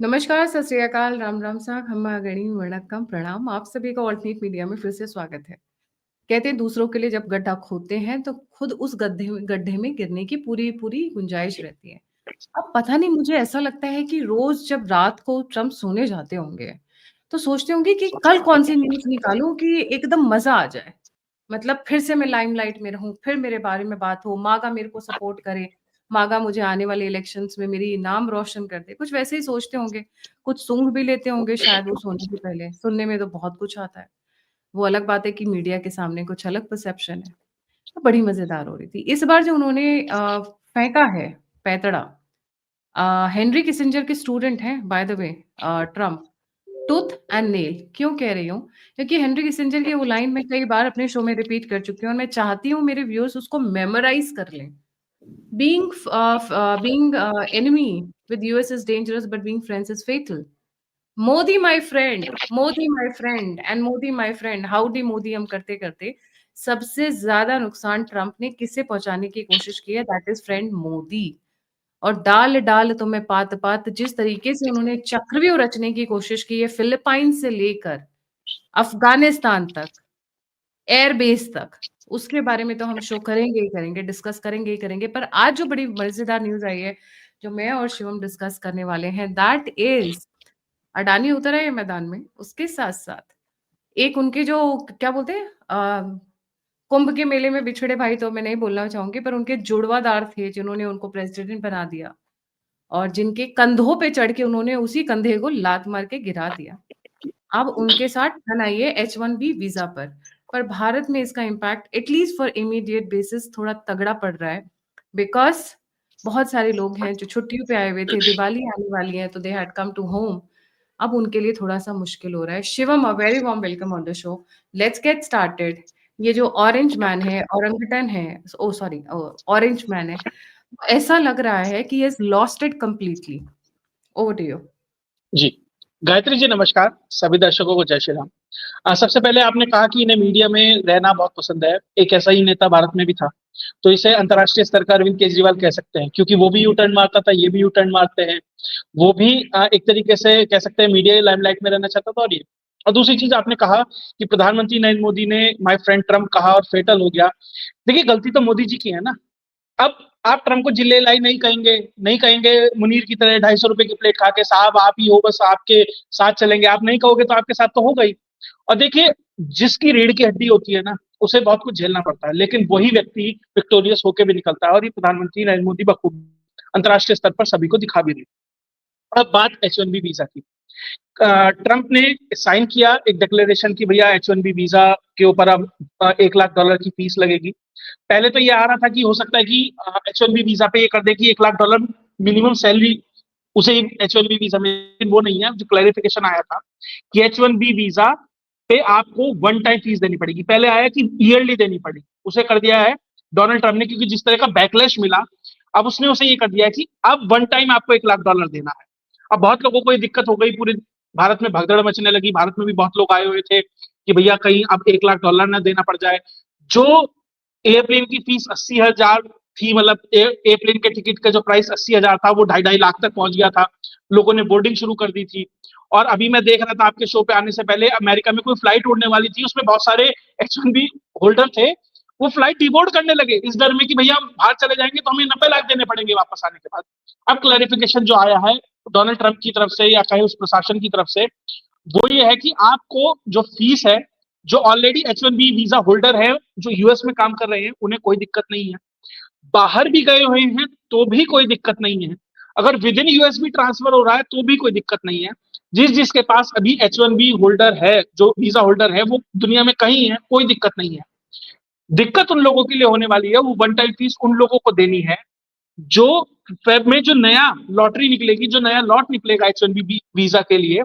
नमस्कार, सत श्री अकाल, राम राम साहब, खम्मा गणी वणक्कम प्रणाम। आप सभी का ऑल्टरनेट मीडिया में फिर से स्वागत है। कहते हैं दूसरों के लिए जब गड्ढा खोदते हैं तो खुद उस गड्ढे में गिरने की पूरी पूरी गुंजाइश रहती है। अब पता नहीं, मुझे ऐसा लगता है कि रोज जब रात को ट्रम्प सोने जाते होंगे तो सोचते होंगे कि कल कौन सी न्यूज निकालूं कि एकदम मजा आ जाए। मतलब फिर से मैं लाइमलाइट में रहूं, फिर मेरे बारे में बात हो, मागा मेरे को सपोर्ट करे, मागा मुझे आने वाले इलेक्शंस में मेरी नाम रोशन कर दे। कुछ वैसे ही सोचते होंगे। कुछ सूंघ भी लेते होंगे शायद वो सोने से पहले। सुनने में तो बहुत कुछ आता है। वो अलग बात है कि मीडिया के सामने कुछ अलग परसेप्शन है। तो बड़ी मजेदार हो रही थी इस बार जो उन्होंने फेंका है पैतड़ा। हेनरी किसिंजर के स्टूडेंट हैं by the way Trump. Tooth and nail क्यों कह रही हूँ? क्योंकि हेनरी किसिंजर की वो लाइन मैं कई बार अपने शो में रिपीट कर चुकी हूँ और मैं चाहती हूँ मेरे व्यूअर्स उसको मेमोराइज कर लें। Being enemy with US is dangerous, but being friends is fatal. Modi my friend and Modi my friend, howdy Modi हम करते करते सबसे ज्यादा नुकसान ट्रम्प ने किससे पहुंचाने की कोशिश की है? That is friend Modi. और डाल डाल तुम्हें पात पात, जिस तरीके से उन्होंने चक्रव्यूह रचने की कोशिश की है फिलिपाइन से लेकर अफगानिस्तान तक, एयरबेस तक, उसके बारे में तो हम शो करेंगे ही करेंगे, डिस्कस करेंगे ही करेंगे। पर आज जो बड़ी मजेदार न्यूज आई है जो मैं और शिवम डिस्कस करने वाले हैं, दैट इज अडानी उतर आए मैदान में। उसके साथ साथ एक उनके जो क्या बोलते हैं कुंभ के मेले में बिछड़े भाई तो मैं नहीं बोलना चाहूंगी, पर उनके जुड़वादार थे जिन्होंने उनको प्रेसिडेंट बना दिया और जिनके कंधों पे चढ़ के उन्होंने उसी कंधे को लात मार के गिरा दिया। अब उनके साथ ठन आई है H1B वीजा पर भारत में इसका impact at least for immediate basis थोड़ा तगड़ा पड़ रहा है। बिकॉज बहुत सारे लोग हैं जो छुट्टियों पे आए हुए थे, दिवाली आने वाली है तो they had come to home. अब उनके लिए थोड़ा सा मुश्किल हो रहा है। Shivam, a very warm welcome on the show. Let's get started. ये जो ऑरेंज मैन है, औरंगटन है, ओ सॉरी, ऑरेंज मैन है, ऐसा लग रहा है कि he has lost it completely. Over to you. जी, गायत्री जी नमस्कार, सभी दर्शकों को जय श्री राम। सबसे पहले आपने कहा कि इन्हें मीडिया में रहना बहुत पसंद है। एक ऐसा ही नेता भारत में भी था, तो इसे अंतर्राष्ट्रीय स्तर का अरविंद केजरीवाल कह सकते हैं, क्योंकि वो भी यू टर्न मारता था, ये भी यू टर्न मारते हैं। वो भी एक तरीके से कह सकते हैं मीडिया लाइमलाइट में रहना चाहता था। और दूसरी चीज आपने कहा कि प्रधानमंत्री नरेंद्र मोदी ने माय फ्रेंड ट्रम्प कहा और फेटल हो गया। देखिए, गलती तो मोदी जी की है ना। अब आप ट्रम्प को जिले लाई नहीं कहेंगे, नहीं कहेंगे मुनीर की तरह 250 रुपए की प्लेट खा के साहब आप ही हो, बस आपके साथ चलेंगे। आप नहीं कहोगे तो आपके साथ तो होगा ही। और देखिए, जिसकी रीढ़ की हड्डी होती है ना, उसे बहुत कुछ झेलना पड़ता है, लेकिन वही व्यक्ति विक्टोरियस होकर भी निकलता है। और ये प्रधानमंत्री नरेंद्र मोदी बखूबी अंतर्राष्ट्रीय स्तर पर सभी को दिखा भी रही। अब बात H1B वीजा की। ट्रंप ने साइन किया एक डिक्लेरेशन की भैया H1B वीजा के ऊपर अब $1 लाख की फीस लगेगी। पहले तो ये आ रहा था कि हो सकता है कि H1B वीजा पे ये कर दे कि $1 लाख मिनिमम सैलरी उसे H1B वीजा में, लेकिन वो नहीं है। जो क्लैरिफिकेशन आया था कि H1B वीजा पे आपको वन टाइम फीस देनी पड़ेगी। पहले आया कि ईयरली देनी पड़ेगी, उसे कर दिया है डोनाल्ड ट्रंप ने, क्योंकि जिस तरह का बैकलैश मिला, अब उसने उसे ये कर दिया है कि अब वन टाइम आपको $1 लाख देना है। अब बहुत लोगों को ये दिक्कत हो गई, पूरे भारत में भगदड़ मचने लगी। भारत में भी बहुत लोग आए हुए थे कि भैया कहीं अब $1 लाख ना देना पड़ जाए। जो एयरप्लेन की फीस 80,000 थी, मतलब एयरप्लेन के टिकट का जो प्राइस 80,000 था, वो 2.5 लाख तक पहुंच गया था। लोगों ने बोर्डिंग शुरू कर दी थी। और अभी मैं देख रहा था आपके शो पे आने से पहले, अमेरिका में कोई फ्लाइट उड़ने वाली थी, उसमें बहुत सारे H1B होल्डर थे। वो फ्लाइट डिबोर्ड करने लगे इस डर में कि भैया हम बाहर चले जाएंगे तो हमें 90 लाख देने पड़ेंगे वापस आने के बाद। अब क्लैरिफिकेशन जो आया है डोनाल्ड ट्रंप की तरफ से या कहीं उस प्रशासन की तरफ से, वो ये है कि आपको जो फीस है, जो ऑलरेडी H1B वीजा होल्डर है जो यूएस में काम कर रहे हैं, उन्हें कोई दिक्कत नहीं है। बाहर भी गए हुए हैं तो भी कोई दिक्कत नहीं है। अगर विद इन यूएस भी ट्रांसफर हो रहा है तो भी कोई दिक्कत नहीं है। जिसके पास अभी H1B होल्डर है, जो वीजा होल्डर है, वो दुनिया में कहीं है, कोई दिक्कत नहीं है। दिक्कत उन लोगों के लिए होने वाली है, वो वन टाइम फीस उन लोगों को देनी है जो फेब में जो नया लॉटरी निकलेगी, जो नया लॉट निकलेगा H1B वीजा के लिए,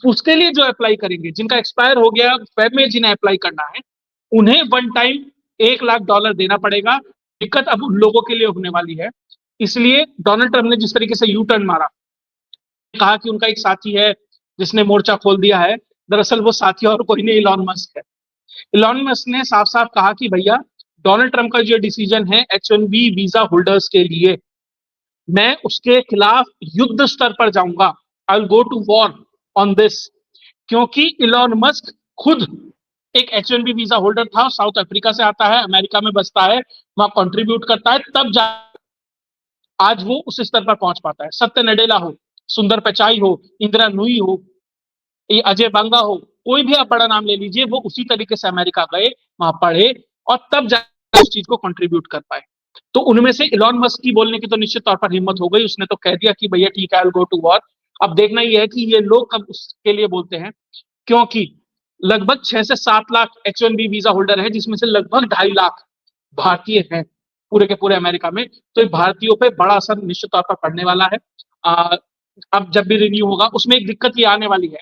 उसके लिए जो अप्लाई करेंगे, जिनका एक्सपायर हो गया फेब में, जिन्हें अप्लाई करना है, उन्हें वन टाइम $1 लाख देना पड़ेगा। दिक्कत अब उन लोगों के लिए होने वाली है। इसलिए डोनाल्ड ट्रंप ने जिस तरीके से यू टर्न मारा, कहा कि उनका एक साथी है जिसने मोर्चा खोल दिया है। दरअसल वो साथी और कोई नहीं, इलॉन मस्क है। इलॉन मस्क ने साफ साफ कहा कि भैया डोनाल्ड ट्रंप का जो डिसीजन है H1B वीजा होल्डर्स के लिए, मैं उसके खिलाफ युद्ध स्तर पर जाऊंगा। I will go to war on this, क्योंकि इलॉन मस्क खुद एक H1B वीजा होल्डर था, साउथ अफ्रीका से आता है, अमेरिका में बसता है, वहां कंट्रीब्यूट करता है, तब जा आज वो उस स्तर पर पहुंच पाता है। सत्य नडेला हो, सुंदर पिचाई हो, इंदिरा नुई हो, ये अजय बांगा हो, कोई भी आप बड़ा नाम ले लीजिए, वो उसी तरीके से अमेरिका गए, वहां पढ़े और तब जाकर उस चीज को कंट्रीब्यूट कर पाए। तो उनमें से इलॉन मस्क की बोलने की तो निश्चित तौर पर हिम्मत हो गई, उसने तो कह दिया कि भैया ठीक है, I will go to war. अब देखना ये है कि ये लोग कब उसके लिए बोलते हैं, क्योंकि लगभग 6 से 7 लाख H1B वीजा होल्डर है, जिसमें से लगभग 2.5 लाख भारतीय हैं पूरे के पूरे अमेरिका में। तो भारतीयों पे बड़ा असर निश्चित तौर पर पड़ने वाला है। अब जब भी रिन्यू होगा, उसमें एक दिक्कत ये आने वाली है,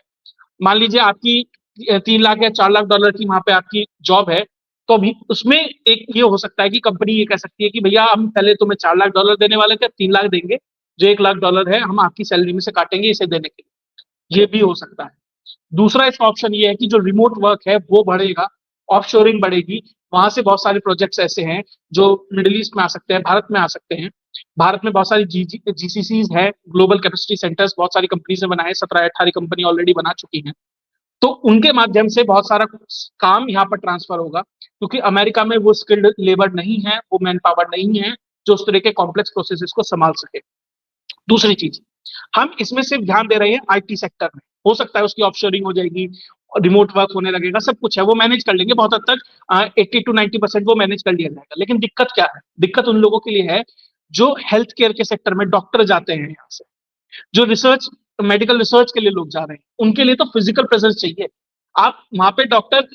मान लीजिए आपकी 3 लाख या 4 लाख डॉलर की वहां पे आपकी जॉब है, तो अभी उसमें एक ये हो सकता है कि कंपनी ये कह सकती है कि भैया हम पहले तुम्हें 4 लाख डॉलर देने वाले थे, 3 लाख देंगे, जो 1 लाख डॉलर है हम आपकी सैलरी में से काटेंगे इसे देने के लिए। ये भी हो सकता है। दूसरा इसका ऑप्शन ये है कि जो रिमोट वर्क है वो बढ़ेगा, ऑफशोरिंग बढ़ेगी, वहां से बहुत सारे प्रोजेक्ट्स ऐसे हैं जो मिडिल ईस्ट में आ सकते हैं, भारत में आ सकते हैं। भारत में बहुत सारी जीसीसीज है, ग्लोबल कैपेसिटी सेंटर्स, बहुत सारी कंपनी ने बनाए, 17-18 कंपनी ऑलरेडी बना चुकी हैं। तो उनके माध्यम से बहुत सारा काम यहाँ पर ट्रांसफर होगा, क्योंकि अमेरिका में वो स्किल्ड लेबर नहीं है, वो मैन पावर नहीं है जो उस तरह के कॉम्प्लेक्स प्रोसेसेस को संभाल सके। दूसरी चीज, हम इसमें सिर्फ ध्यान दे रहे हैं आईटी सेक्टर में, हो सकता है उसकी ऑफशोरिंग हो जाएगी, रिमोट वर्क होने लगेगा, सब कुछ है, वो मैनेज कर लेंगे बहुत हद तक, 80 to 90% वो मैनेज कर लिया जाएगा। लेकिन दिक्कत क्या है? दिक्कत उन लोगों के लिए है जो हेल्थ केयर के सेक्टर में डॉक्टर जाते हैं यहाँ से, जो रिसर्च मेडिकल रिसर्च के लिए लोग जा रहे हैं, उनके लिए तो फिजिकल प्रेजेंस चाहिए। आप वहां पे डॉक्टर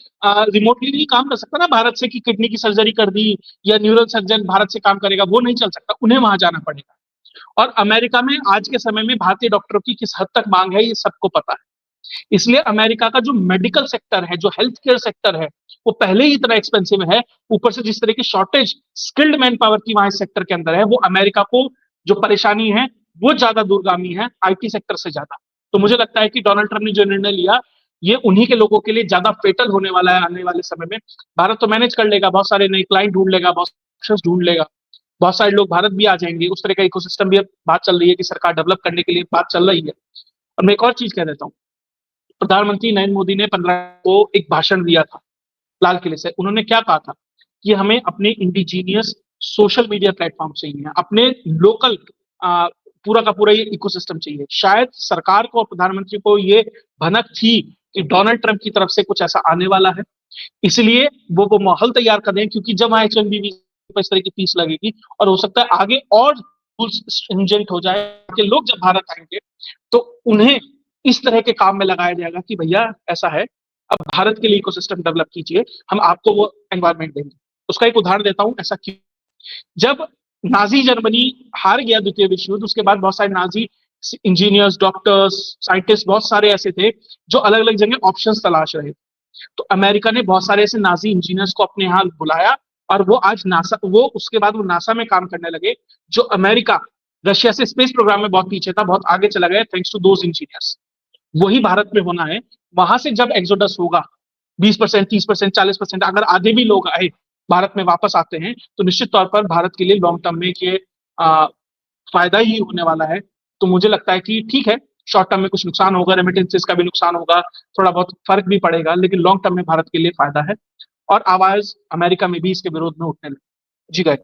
रिमोटली नहीं काम कर सकता ना भारत से, कि किडनी की सर्जरी कर दी या न्यूरल सर्जन भारत से काम करेगा, वो नहीं चल सकता, उन्हें वहां जाना पड़ेगा। और अमेरिका में आज के समय में भारतीय डॉक्टरों की किस हद तक मांग है, ये सबको पता है। इसलिए अमेरिका का जो मेडिकल सेक्टर है, जो हेल्थ केयर सेक्टर है, वो पहले ही इतना एक्सपेंसिव है, ऊपर से जिस तरह की शॉर्टेज स्किल्ड मैन पावर की वहां इस सेक्टर के अंदर है, वो अमेरिका को जो परेशानी है वो ज्यादा दूरगामी है आईटी सेक्टर से ज्यादा। तो मुझे लगता है कि डोनाल्ड ट्रंप ने जो निर्णय लिया, ये उन्हीं के लोगों के लिए ज्यादा फेटल होने वाला है आने वाले समय में। भारत तो मैनेज कर लेगा, बहुत सारे नए क्लाइंट ढूंढ लेगा, बहुत ऑप्शंस ढूंढ लेगा, बहुत सारे लोग भारत भी आ जाएंगे, उस तरह का इकोसिस्टम भी बात चल रही है कि सरकार डेवलप करने के लिए बात चल रही है। और मैं एक और चीज कह देता हूँ, प्रधानमंत्री नरेंद्र मोदी ने 15 को एक भाषण दिया था लाल किले से। उन्होंने क्या कहा था कि हमें अपने इंडिजीनियस सोशल मीडिया प्लेटफॉर्म चाहिए, अपने लोकल पूरा का पूरा ये इकोसिस्टम चाहिए। शायद सरकार को और प्रधानमंत्री को ये भनक थी कि डोनाल्ड ट्रंप की तरफ से कुछ ऐसा आने वाला है, इसलिए वो माहौल तैयार कर दें, क्योंकि जब वहां H1B पर इस तरह की फीस लगेगी और हो सकता है आगे और रूल्स स्ट्रिंजेंट हो जाए कि लोग जब भारत आएंगे तो उन्हें इस तरह के काम में लगाया जाएगा कि भैया ऐसा है, अब भारत के लिए इकोसिस्टम डेवलप कीजिए, हम आपको वो एनवायरमेंट देंगे। उसका एक उदाहरण देता हूं, ऐसा क्यों? जब नाजी जर्मनी हार गया द्वितीय विश्व युद्ध, उसके बाद बहुत सारे नाजी इंजीनियर्स, डॉक्टर्स, साइंटिस्ट, बहुत सारे ऐसे थे जो अलग अलग जगह ऑप्शंस तलाश रहे थे। तो अमेरिका ने बहुत सारे ऐसे नाजी इंजीनियर्स को अपने यहाँ बुलाया, और वो आज नासा, वो उसके बाद वो नासा में काम करने लगे। जो अमेरिका रशिया से स्पेस प्रोग्राम में बहुत पीछे था, बहुत आगे चला गया थैंक्स टू दोज इंजीनियर्स। वही भारत में होना है। वहां से जब एक्सोडस होगा, 20%, 30%, 40%, अगर आधे भी लोग आए भारत में वापस आते हैं, तो निश्चित तौर पर भारत के लिए लॉन्ग टर्म में ये फायदा ही होने वाला है। तो मुझे लगता है कि ठीक है, शॉर्ट टर्म में कुछ नुकसान होगा, रेमिटेंसेस का भी नुकसान होगा, थोड़ा बहुत फर्क भी पड़ेगा, लेकिन लॉन्ग टर्म में भारत के लिए फायदा है। और आवाज अमेरिका में भी इसके विरोध में उठने लगी। जी गाय।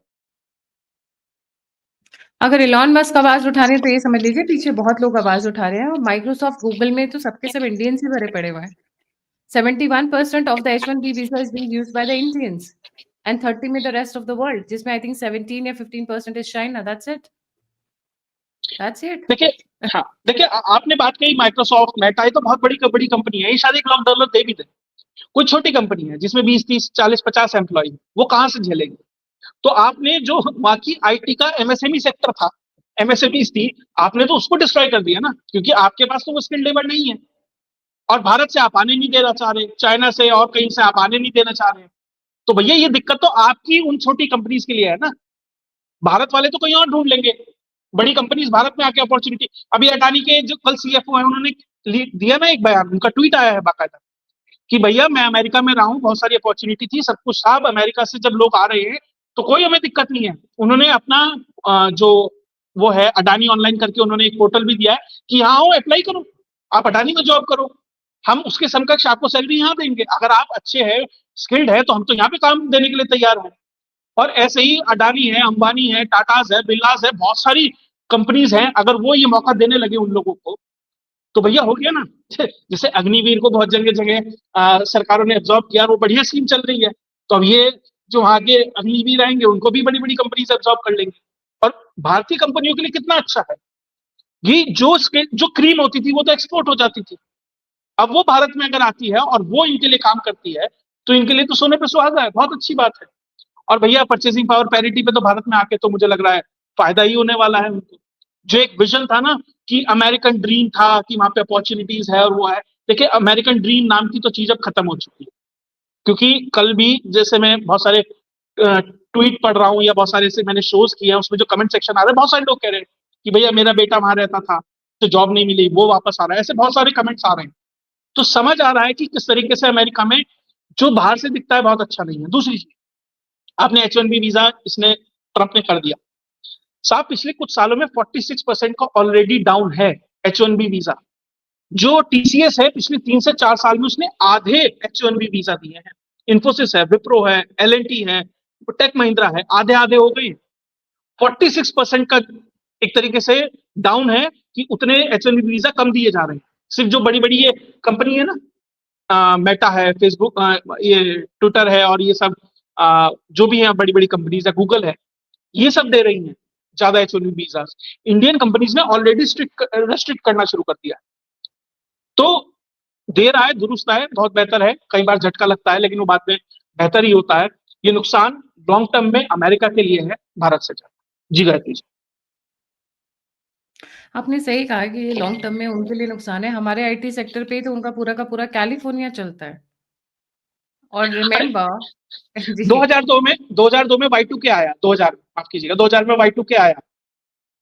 अगर इलॉन मस्क आवाज उठा रहे हैं तो ये समझ लीजिए पीछे बहुत लोग आवाज उठा रहे हैं, और माइक्रोसॉफ्ट, गूगल में तो सबके सब इंडियंस ही भरे पड़े हुए हैं। 71% of the H1B visa is being used by the Indians, and 30 में the rest of the world, जिसमें I think 17 या 15% is China. That's it. That's it. देखिए, हाँ देखिए, आपने बात कही माइक्रोसॉफ्ट, मेटा, ये तो बहुत बड़ी बड़ी कंपनी है, ये शायद 1 लाख डॉलर दे भी दे। कोई छोटी कंपनी है जिसमें 20, 30, 40, 50 एम्प्लॉय, वो कहां से झेलेगी? तो आपने जो बाकी आईटी का एमएसएमई सेक्टर था, एमएसएमई थी, आपने तो उसको डिस्ट्रॉय कर दिया ना, क्योंकि आपके पास तो वो स्किल लेबर नहीं है, और भारत से आप आने नहीं देना चाह रहे, चाइना से और कहीं से आप आने नहीं देना चाह रहे। तो भैया ये दिक्कत तो आपकी उन छोटी कंपनीज के लिए है ना, भारत वाले तो कहीं और ढूंढ लेंगे, बड़ी कंपनीज भारत में आके अपॉर्चुनिटी। अभी अडानी के जो कल सीएफओ है, उन्होंने दिया ना एक बयान, उनका ट्वीट आया है बाकायदा कि भैया मैं अमेरिका में रहा हूं, बहुत सारी अपॉर्चुनिटी थी, सब कुछ था, अमेरिका से जब लोग आ रहे हैं तो कोई हमें दिक्कत नहीं है। उन्होंने अपना जो वो है अडानी ऑनलाइन करके, उन्होंने एक पोर्टल भी दिया है कि यहाँ आओ अप्लाई करो, आप अडानी में जॉब करो, हम उसके समकक्ष आपको सैलरी यहाँ देंगे, अगर आप अच्छे हैं, स्किल्ड है, तो हम तो यहाँ पे काम देने के लिए तैयार हैं। और ऐसे ही अडानी है, अंबानी है, टाटाज है, बिरलास है, बहुत सारी कंपनीज हैं, अगर वो ये मौका देने लगे उन लोगों को, तो भैया हो गया ना। जैसे अग्निवीर को बहुत जगह जगह सरकारों ने एब्जॉर्ब किया, वो बढ़िया स्कीम चल रही है, तो अब ये जो आगे अग्निवीर आएंगे उनको भी बड़ी बड़ी कंपनीज एब्जॉर्ब कर लेंगे। और भारतीय कंपनियों के लिए कितना अच्छा है, ये जो क्रीम होती थी वो तो एक्सपोर्ट हो जाती थी, अब वो भारत में अगर आती है और वो इनके लिए काम करती है, तो इनके लिए तो सोने पे सुहागा है, बहुत अच्छी बात है। और भैया परचेसिंग पावर पैरिटी पे तो भारत में आके तो मुझे लग रहा है फायदा ही होने वाला है उनको। जो एक विजन था ना कि अमेरिकन ड्रीम था कि वहां पे अपॉर्चुनिटीज है और वो है, देखिए अमेरिकन ड्रीम नाम की तो चीज अब खत्म हो चुकी है। क्योंकि कल भी जैसे मैं बहुत सारे ट्वीट पढ़ रहा हूँ या बहुत सारे ऐसे मैंने शोज किए हैं, उसमें जो कमेंट सेक्शन आ रहे हैं, बहुत सारे लोग कह रहे हैं कि भैया मेरा बेटा वहां रहता था तो जॉब नहीं मिली, वो वापस आ रहा है, ऐसे बहुत सारे कमेंट्स आ रहे हैं। तो समझ आ रहा है कि किस तरीके से अमेरिका में जो बाहर से दिखता है बहुत अच्छा नहीं है। दूसरी चीज, आपने H1B वीजा इसने ट्रंप ने कर दिया साहब, पिछले कुछ सालों में 46% का ऑलरेडी डाउन है H1B वीजा। जो टीसीएस है पिछले 3 से 4 साल में उसने आधे H1B वीजा दिए हैं, इन्फोसिस है, विप्रो है, एल है, टेक महिंद्रा है, आधे आधे हो गए। 46% का एक तरीके से डाउन है कि उतने H1B वीजा कम दिए जा रहे हैं। सिर्फ जो बड़ी बड़ी ये कंपनी है ना, मेटा है, फेसबुक, ये ट्विटर है, और ये सब जो भी है बड़ी बड़ी कंपनीज है, गूगल है, ये सब दे रही हैं ज्यादा H1B वीजा। इंडियन कंपनीज ने ऑलरेडी रेस्ट्रिक्ट करना शुरू कर दिया है। तो दे रहा है, दुरुस्त है, बहुत बेहतर है, कई बार झटका लगता है लेकिन वो बाद में बेहतर ही होता है। ये नुकसान लॉन्ग टर्म में अमेरिका के लिए है, भारत से ज्यादा। जी गायत्री जी। आपने सही कहा कि ये लॉन्ग टर्म में उनके लिए नुकसान है। हमारे आईटी सेक्टर पे ही तो उनका पूरा का पूरा कैलिफोर्निया चलता है। और अरे रिमेंबर जी, 2002 में Y2K आया, 2000 माफ कीजिएगा, 2000 में Y2K आया।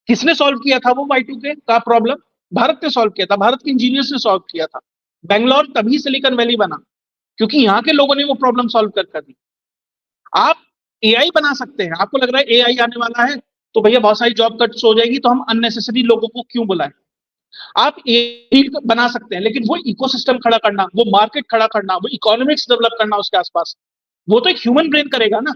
किसने सॉल्व किया था वो Y2K का प्रॉब्लम? भारत ने सॉल्व किया था, भारत के इंजीनियर्स ने सॉल्व किया था। बेंगलोर तभी सिलिकॉन वैली बना क्योंकि यहाँ के लोगों ने वो प्रॉब्लम सॉल्व कर दी। आप एआई बना सकते हैं, आपको लग रहा है एआई आने वाला है तो भैया बहुत सारी जॉब कट्स हो जाएगी, तो हम अननेसेसरी लोगों को क्यों बुलाएं। आप एआई बना सकते हैं, लेकिन वो इकोसिस्टम खड़ा करना, वो मार्केट खड़ा करना, वो इकोनॉमिक्स डेवलप करना उसके आसपास, वो तो एक ह्यूमन ब्रेन करेगा ना।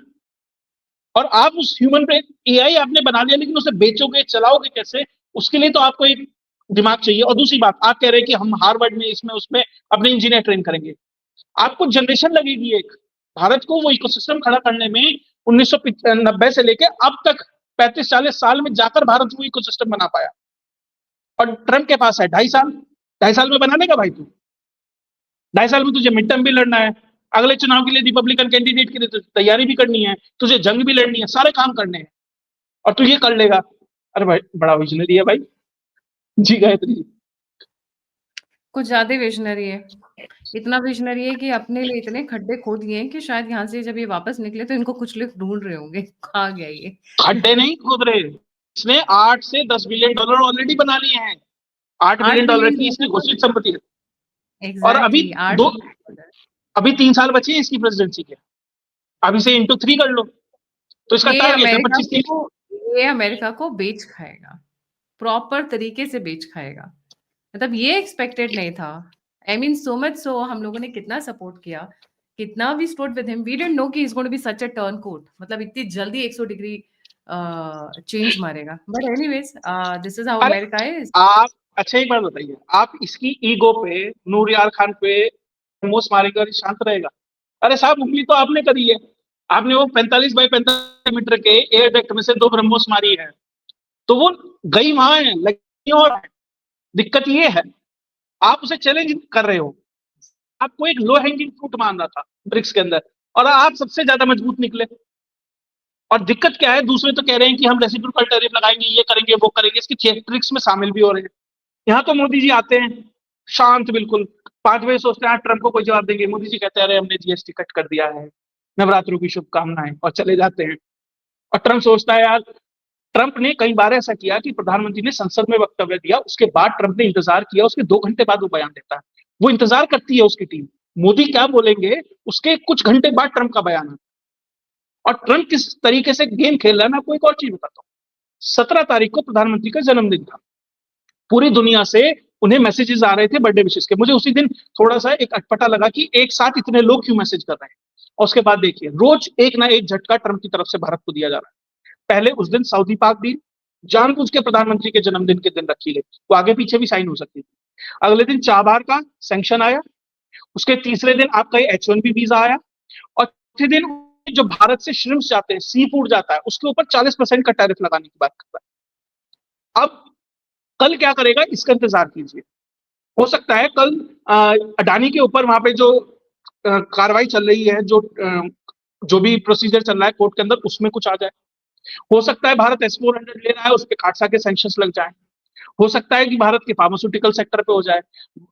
और आप उस ह्यूमन ब्रेन, एआई आपने बना लिया लेकिन उसे बेचोगे, चलाओगे कैसे, उसके लिए तो आपको एक दिमाग चाहिए। और दूसरी बात, आप कह रहे हैं कि हम हार्वर्ड में इसमें उसमें अपने इंजीनियर ट्रेन करेंगे, आपको जनरेशन लगेगी एक। भारत को वो इकोसिस्टम खड़ा करने में 1990 से लेके अब तक 35-40 साल में जाकर भारत वो इकोसिस्टम बना पाया। और ट्रंप के पास है 2.5 साल, 2.5 साल में बना लेगा भाई तू? 2.5 साल में तुझे मिड टर्म भी लड़ना है, अगले चुनाव के लिए रिपब्लिकन कैंडिडेट के लिए तुझे तैयारी भी करनी है, तुझे जंग भी लड़नी है, सारे काम करने हैं, और तू ये कर लेगा। अरे भाई बड़ा विजनरी है भाई। जी गायत्री जी। कुछ ज़्यादा विज़नरी है। इतना विज़नरी है कि अपने लिए इतने खड्डे खोद लिए हैं कि शायद यहाँ से जब ये वापस निकले तो इनको कुछ लोग ढूँढ रहे होंगे, कहाँ गया ये? खड्डे नहीं खोद रहे, इसने 8 से 10 बिलियन डॉलर ऑलरेडी बना लिए हैं। 8 बिलियन 8 डॉलर बिलियन की इसकी डॉलर घोषित संपत्ति है। और अभी एग्ज़ैक्टली 8 दो बिलियन डॉलर। अभी 3 साल बचे हैं इसकी प्रेसिडेंसी के, अब इसे इंटू 3 कर लो, तो इसका ये टारगेट है अमेरिका 25-30। को ये अमेरिका को बेच खाएगा, प्रॉपर तरीके से बेच खाएगा। मतलब ये एक्सपेक्टेड नहीं था। I mean so much so हम लोगों ने कितना सपोर्ट किया, कितना we stood with him, we didn't know कि he is going to be such a turncoat, मतलब इतनी जल्दी 100 डिग्री चेंज मारेगा। But anyways this is how अरे अमेरिका इज़। आप, अच्छा एक बात बताइए, आप इसकी ईगो पे, नूर यार खान पे मोस मारेगा और शांत रहेगा? अरे साहब उंगली तो आपने करी है, आपने वो 45 बाई 45 मीटर के एयर डक्ट में से 2 ब्रह्मोस मारी है, तो वो गई वहां है, लगी और है। दिक्कत ये है, आप उसे चैलेंज कर रहे हो, आपको एक लो हैंगिंग फ्रूट मान रहा था ब्रिक्स के अंदर, और आप सबसे ज्यादा मजबूत निकले। और दिक्कत क्या है, दूसरे तो कह रहे हैं कि हम रेसिप्रोकल टैरिफ लगाएंगे, ये करेंगे वो करेंगे, इसकी थिएट्रिक्स में शामिल भी हो रहे हैं। यहाँ तो मोदी जी आते हैं शांत बिल्कुल, 5 बजे सोचते हैं ट्रंप को कोई जवाब देंगे, मोदी जी कहते हैं अरे हमने जीएसटी कट कर दिया है, नवरात्रों की शुभकामनाएं, और चले जाते हैं। और ट्रंप सोचता है यार, ट्रंप ने कई बार ऐसा किया कि प्रधानमंत्री ने संसद में वक्तव्य दिया, उसके बाद ट्रंप ने इंतजार किया, उसके 2 घंटे बाद वो बयान देता है। वो इंतजार करती है उसकी टीम, मोदी क्या बोलेंगे, उसके कुछ घंटे बाद ट्रंप का बयान है। और ट्रंप किस तरीके से गेम खेल रहा है, मैं आपको एक और चीज बताता हूँ। 17 तारीख को प्रधानमंत्री का जन्मदिन था। पूरी दुनिया से उन्हें मैसेजेस आ रहे थे बर्थडे विशेष के। मुझे उसी दिन थोड़ा सा एक अटपटा लगा कि एक साथ इतने लोग क्यों मैसेज कर रहे हैं। और उसके बाद देखिए रोज एक ना एक झटका ट्रंप की तरफ से भारत को दिया जा रहा है। पहले उस दिन सऊदी पाक डील जानबूझ के प्रधानमंत्री के जन्मदिन के दिन रखी गई, वो आगे पीछे भी साइन हो सकती थी। अगले दिन चाबार का सैंक्शन आया। उसके तीसरे दिन आपका H1B वीजा आया। और चौथे दिन जो भारत से श्रिम्स जाते हैं, सी फूड जाता है, उसके ऊपर 40% का टैरिफ लगाने की बात करता है। अब कल क्या करेगा इसका इंतजार कीजिए। हो सकता है कल अडानी के ऊपर वहां पे जो कार्रवाई चल रही है, जो भी प्रोसीजर चल रहा है कोर्ट के अंदर, उसमें कुछ आ जाए। हो सकता है भारत S-400 ले रहा है, उस पर खाटसा के सैंक्शंस लग जाए। हो सकता है कि भारत के फार्मास्यूटिकल सेक्टर पे हो जाए।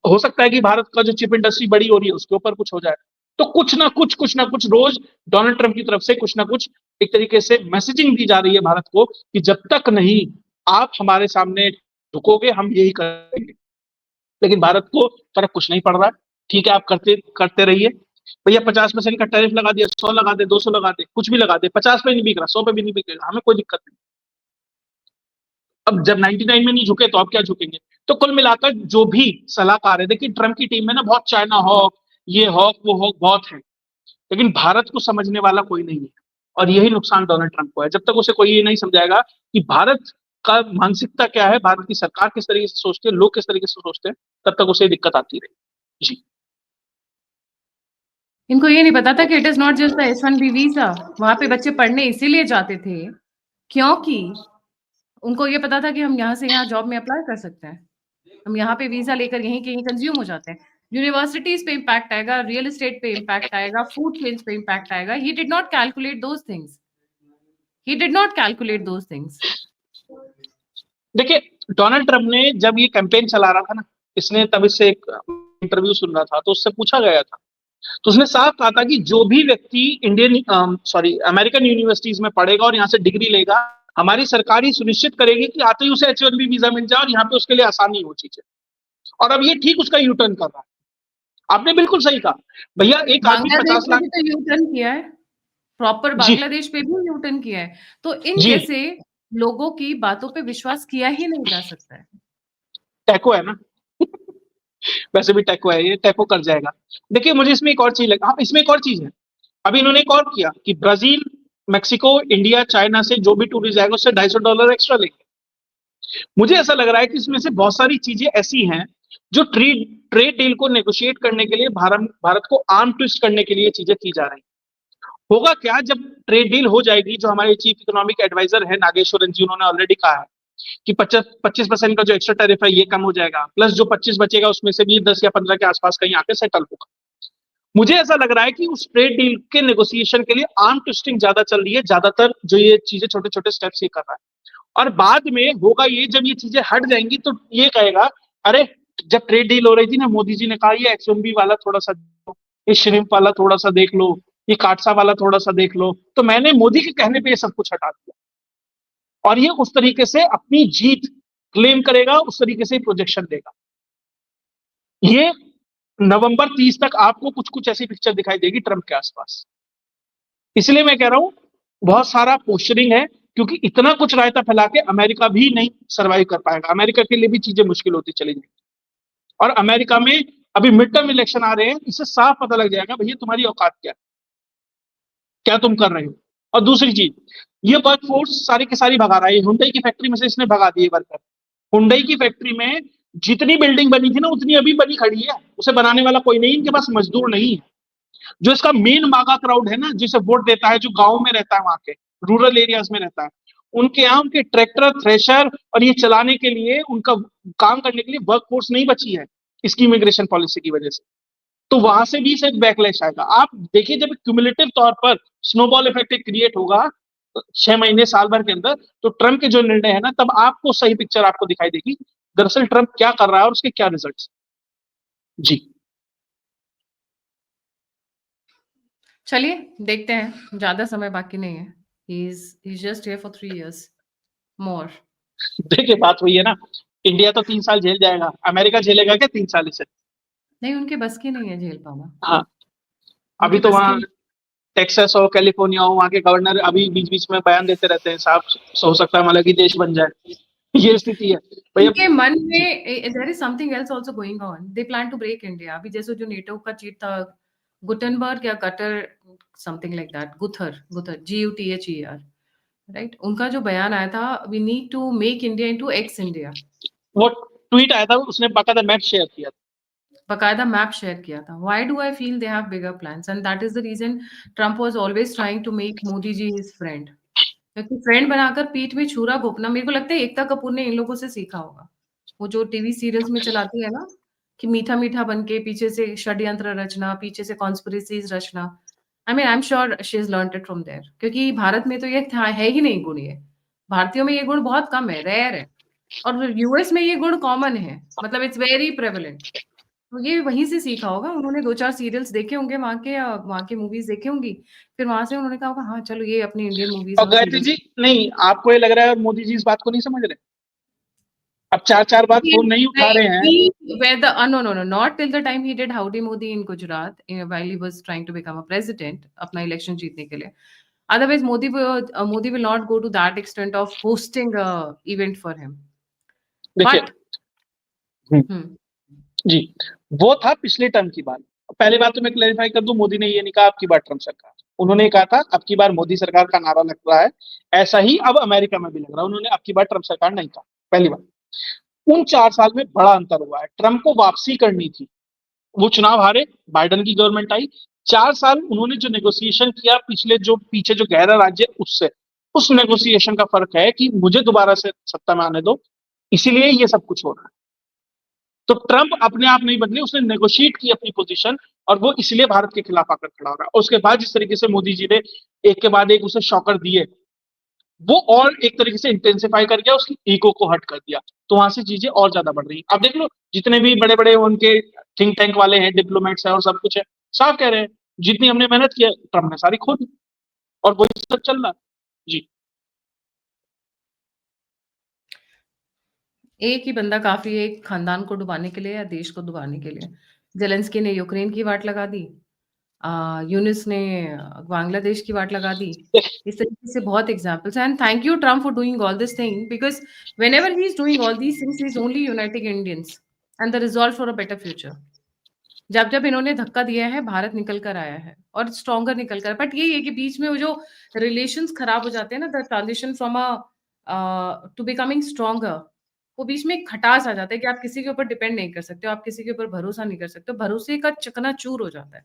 हो सकता है कि भारत का जो चिप इंडस्ट्री बड़ी हो रही है उसके ऊपर कुछ हो जाए। तो कुछ ना कुछ रोज डोनाल्ड ट्रंप की तरफ से कुछ ना कुछ एक तरीके से मैसेजिंग दी जा रही है भारत को कि जब तक नहीं आप हमारे सामने झुकोगे हम यही करेंगे। लेकिन भारत को फर्क कुछ नहीं पड़ रहा है। ठीक है, आप करते करते रहिए भैया। 50% का टैरिफ लगा दिया, 100 लगा दे, 200 लगा दे, कुछ भी लगा दे, 50 पे नहीं बिक रहा, 100 पे भी नहीं बिकेगा, हमें कोई दिक्कत नहीं। अब जब 99 में नहीं झुके तो अब क्या झुकेंगे। तो कुल मिलाकर जो भी सलाहकार है, देखिए ट्रंप की टीम में ना बहुत चाइना हॉक, ये हॉक वो हॉक बहुत है, लेकिन भारत को समझने वाला कोई नहीं है। और यही नुकसान डोनाल्ड ट्रंप को है। जब तक उसे कोई ये नहीं समझाएगा कि भारत का मानसिकता क्या है, भारत की सरकार किस तरीके से सोचते हैं, लोग किस तरीके से सोचते हैं, तब तक उसे दिक्कत आती रहेगी। जी। इनको ये नहीं पता था कि it is not just the H1B visa. वहां पे बच्चे पढ़ने इसीलिए जाते थे क्योंकि उनको ये पता था कि हम यहाँ से यहाँ जॉब में अप्लाई कर सकते हैं। हम यहाँ पे वीजा लेकर यहीं के यहीं कंज्यूम हो जाते हैं। यूनिवर्सिटीज पे इम्पैक्ट आएगा, रियल एस्टेट पे इम्पैक्ट आएगा, फूड चेन्स पे इम्पैक्ट आएगा। He did not calculate those things. He did not calculate those things. देखिए डोनाल्ड ट्रंप ने जब ये कैंपेन चला रहा था ना, इसने तब इससे एक इंटरव्यू सुन रहा था तो उससे पूछा गया था, तो उसने साफ कहा था कि जो भी व्यक्ति इंडियन सॉरी अमेरिकन यूनिवर्सिटीज में पढ़ेगा और यहाँ से डिग्री लेगा, हमारी सरकार ही सुनिश्चित करेगी कि आते ही उसे H1B वीजा मिल जाए और यहाँ पे उसके लिए आसानी हो चीजें। और अब ये ठीक उसका यू टर्न कर रहा है। आपने बिल्कुल सही कहा भैया, एक आदमी बांग्लादेश 50 पे लाख। भी तो यू टर्न किया है। प्रॉपर जी बांग्लादेश पे भी यू टर्न किया है। तो इन जी। जैसे लोगों की बातों पे विश्वास किया ही नहीं जा सकता है। टैको है ना। वैसे भी टैको है, ये टैको कर जाएगा। देखिए मुझे इसमें एक और चीज लगा, हाँ इसमें एक और चीज है। अभी इन्होंने एक और किया कि ब्राजील, मेक्सिको, इंडिया, चाइना से जो भी टूरिस्ट जाएगा उससे $250 एक्स्ट्रा लेंगे। मुझे ऐसा लग रहा है कि इसमें से बहुत सारी चीजें ऐसी हैं जो ट्रेड ट्रेड डील को नेगोशिएट करने के लिए, भारत को आर्म ट्विस्ट करने के लिए चीजें की जा रही हैं। होगा क्या जब ट्रेड डील हो जाएगी, जो हमारे चीफ इकोनॉमिक एडवाइजर है नागेश्वरन जी, उन्होंने ऑलरेडी कहा है कि 25% का जो एक्स्ट्रा टैरिफ है ये कम हो जाएगा, प्लस जो 25 बचेगा उसमें से भी 10 या 15 के आसपास कहीं आके सेटल होगा। मुझे ऐसा लग रहा है कि उस ट्रेड डील के नेगोशिएशन के लिए आर्म ट्विस्टिंग ज्यादा चल रही है, ज्यादातर जो ये चीजें छोटे छोटे स्टेप्स ये कर रहा है। और बाद में होगा ये, जब ये चीजें हट जाएंगी तो ये कहेगा अरे जब ट्रेड डील हो रही थी ना, मोदी जी ने कहा ये H1B वाला थोड़ा सा, ये श्रिम्प वाला थोड़ा सा देख लो, ये काटसा वाला थोड़ा सा देख लो, तो मैंने मोदी के कहने पे ये सब कुछ हटा दिया। और ये उस तरीके से अपनी जीत क्लेम करेगा, उस तरीके से प्रोजेक्शन देगा। ये नवंबर 30 तक आपको कुछ कुछ ऐसी पिक्चर दिखाई देगी ट्रंप के आसपास। इसलिए मैं कह रहा हूं बहुत सारा पोस्चरिंग है, क्योंकि इतना कुछ रायता फैला के अमेरिका भी नहीं सरवाइव कर पाएगा। अमेरिका के लिए भी चीजें मुश्किल होती चली जाएंगी। और अमेरिका में अभी मिड टर्म इलेक्शन आ रहे हैं, इससे साफ पता लग जाएगा भैया तुम्हारी औकात क्या है, क्या तुम कर रहे हो। और दूसरी चीज, ये वर्क फोर्स सारी की सारी भगा रहा है। हुंडई की फैक्ट्री में से इसने भगा दिए वर्कर। हुंडई की फैक्ट्री में जितनी बिल्डिंग बनी थी ना उतनी अभी बनी खड़ी है, उसे बनाने वाला कोई नहीं, इनके पास मजदूर नहीं है। जो इसका मेन मागा क्राउड है ना, जिसे वोट देता है, जो गांव में रहता है, वहां के रूरल एरियाज में रहता है, उनके यहाँ उनके ट्रैक्टर, थ्रेशर और ये चलाने के लिए, उनका काम करने के लिए वर्क फोर्स नहीं बची है इसकी इमिग्रेशन पॉलिसी की वजह से। तो वहां से भी इसे बैकलैश आएगा। आप देखिए जब क्यूमुलेटिव तौर पर स्नोबॉल इफेक्ट क्रिएट होगा 6 महीने साल भर के अंदर, तो ट्रंप के जो निर्णय है ना, तब आपको सही पिक्चर आपको दिखाई देगी दरअसल ट्रंप क्या कर रहा है और उसके क्या रिजल्ट्स। जी। चलिए देखते हैं, ज्यादा समय बाकी नहीं है। He's just here for 3 years more. देखिए बात वही है ना, इंडिया तो 3 साल झेल जाएगा, अमेरिका झेलेगा क्या 3 साल इसे। नहीं, उनके बस की नहीं है झेल पाना। हाँ, अभी उनके तो बस की वहां नहीं। टेक्सास हो, कैलिफोर्निया हो, वहाँ के गवर्नर अभी बीच-बीच में बयान देते रहते हैं, साहब हो सकता है हमारा ही देश बन जाए। ये स्थिति है। भैया उनके मन जी, में there is something else also going on. They plan to break India. अभी जैसे जो नेटो का चीफ था, गुटेनबर्ग या गटर, something like that, Guther, Guther, GUTHER, right? उनका जो बयान आया था, we need to make India into X India. वो ट्वीट आया था, उसने बाकायदा मैप शेयर किया था। बकायदा मैप शेयर किया था। Why do I feel they have bigger plans, and that is the reason Trump was always trying to make Modi ji his friend. क्योंकि फ्रेंड बनाकर पीठ में छुरा घोंपना, मेरे को लगता है एकता कपूर ने इन लोगों से सीखा होगा। वो जो टीवी सीरियल्स में चलाती है ना, कि मीठा-मीठा बन के पीछे से षड्यंत्र रचना, पीछे से कॉन्स्पिरेसीज़ रचना। I am sure she has learned it from there, क्योंकि भारत में तो ये था है ही नहीं गुण ये। भारतीयों में ये गुण बहुत कम है, रेयर है। और यूएस में ये गुण कॉमन है, मतलब इट्स वेरी प्रेवलेंट। तो ये वहीं से सीखा होगा, उन्होंने 2-4 सीरियल्स देखे होंगे वहाँ के मूवीज़ देखी होंगी। फिर वहाँ से उन्होंने कहा होगा, हाँ, चलो ये अपनी इंडियन मूवीज़ और और गायत्री सीरियल्स। जी, नहीं, आपको ये लग रहा है मोदी जी इस बात को नहीं समझ रहे? अब 4-4 बार He फ़ोन नहीं उठा like रहे हैं। he where the no, no, no, not till the time he did Howdy Modi in Gujarat, while he was trying to become a president, अपना इलेक्शन जीतने के लिए. Otherwise, Modi will not go to that extent of hosting a event for him. देखिए But hmm, hmm, जी, वो था पिछले term की बात। पहली बात तो मैं क्लैरिफ़ाई कर दूँ, मोदी ने ये नहीं कहा अब की बार ट्रम्प सरकार। उन्होंने ये कहा था अब की बार मोदी सरकार का नारा लग रहा है, ऐसा ही अब अमेरिका में भी लग रहा है। उन्होंने अब की बार ट्रम्प सरकार नहीं कहा, पहली बात। उन 4 साल में बड़ा अंतर हुआ है। ट्रम्प को वापसी करनी थी। वो चुनाव हारे, बाइडेन की गवर्नमेंट आई। 4 साल उन्होंने जो नेगोशिएशन किया पिछले जो पीछे जो 11 राज्य उससे, उस नेगोशिएशन का फ़र्क है कि मुझे दोबारा से सत्ता में आने दो, इसीलिए ये सब कुछ हो रहा है। तो ट्रम्प अपने आप नहीं बदले, उसने नेगोशिएट की अपनी पोजीशन और वो इसलिए भारत के खिलाफ आकर खड़ा हो रहा है। और उसके बाद जिस तरीके से मोदी जी ने एक के बाद एक उसे शॉकर दिए, वो और एक तरीके से इंटेंसिफाई कर गया, उसकी ईगो को हर्ट कर दिया। तो वहां से चीजें और ज्यादा बढ़ रही हैं। आप देख लो, जितने भी बड़े बड़े उनके थिंक टैंक वाले हैं, डिप्लोमेट्स हैं और सब कुछ है, साफ कह रहे हैं जितनी हमने मेहनत की है ट्रम्प ने सारी खो दी। और वही सब चल रहा है। जी। एक ही बंदा काफ़ी है एक खानदान को डुबाने के लिए या देश को डुबाने के लिए। ज़ेलेंस्की ने यूक्रेन की वाट लगा दी। यूनुस ने बांग्लादेश की वाट लगा दी। इस तरीके से बहुत एग्ज़ाम्पल्स हैं, and thank you Trump for doing all this thing, because whenever he is doing all these things, he is only uniting Indians and the resolve for a better future. जब-जब इन्होंने धक्का दिया है, भारत निकल कर आया है और स्ट्रॉन्गर निकल कर, बट यही है कि बीच में वो जो रिलेशंस खराब हो जाते हैं ना, the transition from to becoming stronger, वो बीच में एक खटास आ जाता है कि आप किसी के ऊपर डिपेंड नहीं कर सकते हो, आप किसी के ऊपर भरोसा नहीं कर सकते हो, भरोसे का चकनाचूर हो जाता है।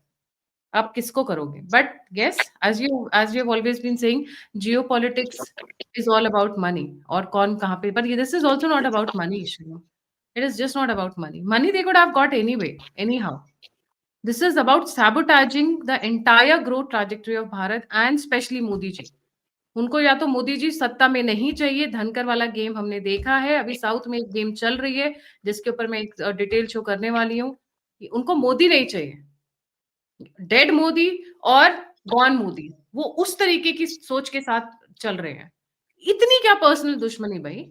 आप किसको करोगे? But yes, as we have always been saying, geopolitics is all about money, और कौन कहाँ पे, but this is also not about money, Shivam. It is just not about money. Money they could have got anyway, anyhow. This is about sabotaging the entire growth trajectory of Bharat and especially Modi जी। उनको या तो मोदी जी सत्ता में नहीं चाहिए, धनकर वाला game हमने देखा है, अभी साउथ में एक गेम चल रही है, जिसके ऊपर मैं एक डिटेल शो करने वाली हूँ, कि उनको मोदी नहीं चाहिए। डेड मोदी और गॉन मोदी, वो उस तरीके की सोच के साथ चल रहे हैं। इतनी क्या पर्सनल दुश्मनी भई?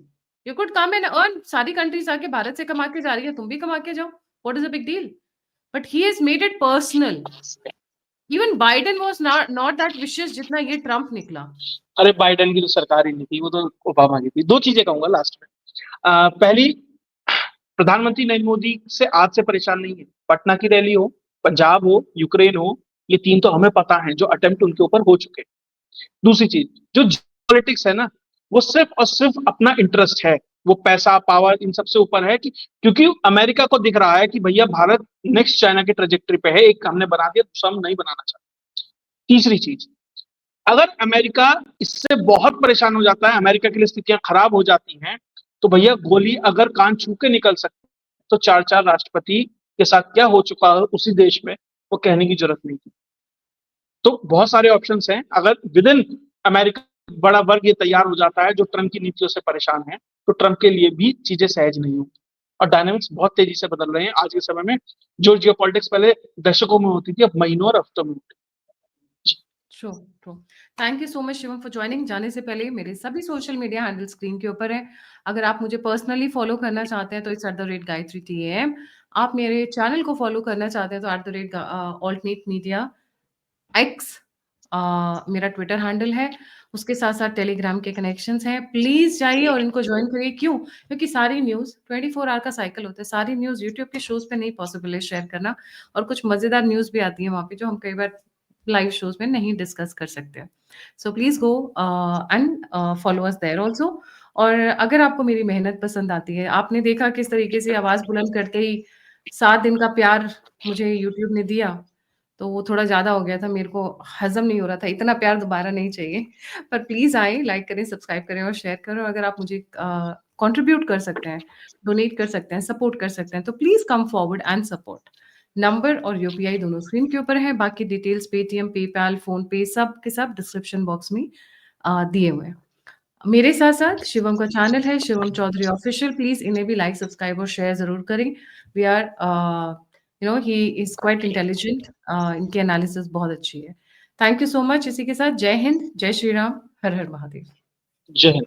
You could come and earn, सारी कंट्रीज़ आके भारत से कमा के जा रही है, तुम भी कमा के जाओ। What is the big deal? But he has made it personal. Even Biden was not that vicious जितना ये ट्रम्प निकला। अरे बाइडेन की तो सरकार ही नहीं थी, वो तो ओबामा की थी। 2 चीजें कहूँगा लास्ट में। पहली, प्रधानमंत्री नरेंद्र मोदी से आज से परेशान नहीं है। पटना की रैली हो, पंजाब हो, यूक्रेन हो, ये 3 तो हमें पता है जो अटेम्प्ट उनके ऊपर हो चुके हैं। दूसरी चीज, जो पॉलिटिक्स है ना, वो सिर्फ और सिर्फ अपना इंटरेस्ट है। वो पैसा, पावर इन सबसे ऊपर है कि क्योंकि अमेरिका को दिख रहा है कि भैया भारत नेक्स्ट चाइना की ट्रेजेक्टरी पे है। एक हमने बना दिया, दूसरा हम नहीं बनाना चाहते। तीसरी चीज, अगर अमेरिका इससे बहुत परेशान हो जाता है, अमेरिका के लिए स्थितियां खराब हो जाती हैं, तो भैया गोली अगर कान छू के निकल सकती है, तो 4-4 राष्ट्रपति के साथ क्या हो चुका है उसी देश में, वो कहने की जरूरत नहीं थी। तो बहुत सारे ऑप्शंस हैं। अगर विद इन अमेरिका बड़ा वर्ग ये तैयार हो जाता है जो ट्रम्प की नीतियों से परेशान है, तो ट्रम्प के लिए भी चीजें सहज नहीं होंगी। और डायनामिक्स बहुत तेजी से बदल रहे हैं आज के समय में। जो जियोपॉलिटिक्स पहले दशकों में होती थी, अब महीनों और हफ्तों में होती है। True, true. Thank you so much Shivam for joining. जाने से पहले मेरे सभी सोशल मीडिया हैंडल स्क्रीन के ऊपर हैं। अगर आप मुझे पर्सनली फॉलो करना चाहते हैं तो इट्स @गायत्री TAM। आप मेरे चैनल को फॉलो करना चाहते हैं तो @altneat media, X, मेरा ट्विटर हैंडल है, उसके साथ-साथ टेलीग्राम के कनेक्शंस हैं। प्लीज़ जाइए और इनको जॉइन करिए। क्यों? क्योंकि सारी न्यूज़ 24 आवर का साइकिल होता है। सारी न्यूज़ यूट्यूब के शोज़ पे नहीं पॉसिबल है शेयर करना, और कुछ मज़ेदार न्यूज़ भी आती है वहाँ पे जो हम कई बार लाइव शोज़ में नहीं डिस्कस कर सकते हैं। So please go and follow us there also. और अगर आपको मेरी मेहनत पसंद आती है, आपने देखा किस तरीके से आवाज़ बुलंद करते ही 7 दिन का प्यार मुझे यूट्यूब ने दिया, तो वो थोड़ा ज़्यादा हो गया था, मेरे को हज़म नहीं हो रहा था, इतना प्यार दोबारा नहीं चाहिए। पर प्लीज़ आएँ, लाइक करें, सब्सक्राइब करें और शेयर करें। और अगर आप मुझे कंट्रीब्यूट कर सकते हैं, डोनेट कर सकते हैं, सपोर्ट कर सकते हैं, तो please come forward and support. Number और यूपीआई दोनों स्क्रीन के ऊपर है, बाकी डिटेल्स पेटीएम, पेपैल, फ़ोनपे सब के सब डिस्क्रिप्शन बॉक्स में दिए हुए हैं। मेरे साथ-साथ शिवम का चैनल है, शिवम चौधरी ऑफ़िशियल, प्लीज़ इन्हें भी लाइक, सब्सक्राइब और शेयर ज़रूर करें। We are he is quite intelligent, इनकी एनालिसिस बहुत अच्छी है। Thank you so much. इसी के साथ जय हिंद, जय श्री राम, हर हर महादेव। जय हिंद।